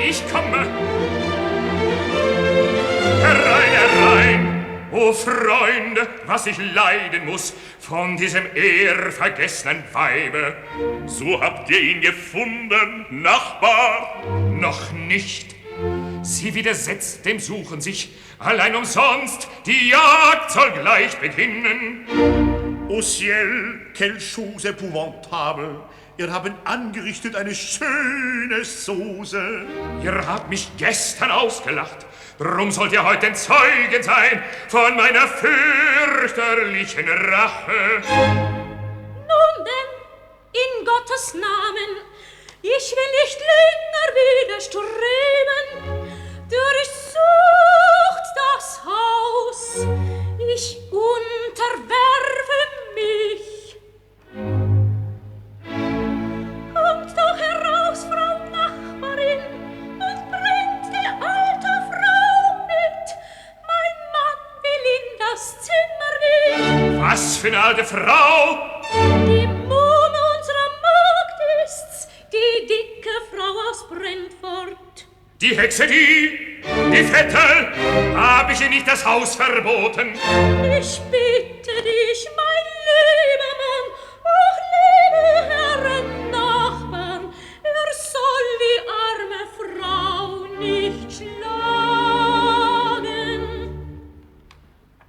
ich komme. Herein, herein, o Freunde, was ich leiden muss von diesem ehrvergessenen Weibe. So habt ihr ihn gefunden, Nachbar? Noch nicht. Sie widersetzt dem Suchen sich, allein umsonst, die Jagd soll gleich beginnen. Au ciel, quelle chose épouvantable! Ihr habt angerichtet eine schöne Soße. Ihr habt mich gestern ausgelacht, drum sollt ihr heute Zeugen sein von meiner fürchterlichen Rache. Nun denn, in Gottes Namen, ich will nicht länger widerstreben. Durchsucht das Haus, ich unterwerfe mich. Kommt doch heraus, Frau Nachbarin, und bringt die alte Frau mit. Mein Mann will in das Zimmer nicht. Was für eine alte Frau? Die Muhme unserer Magd ist's, die dicke Frau aus Brentford. Die Hexe, die Vettel, hab ich ihr nicht das Haus verboten? Ich bitte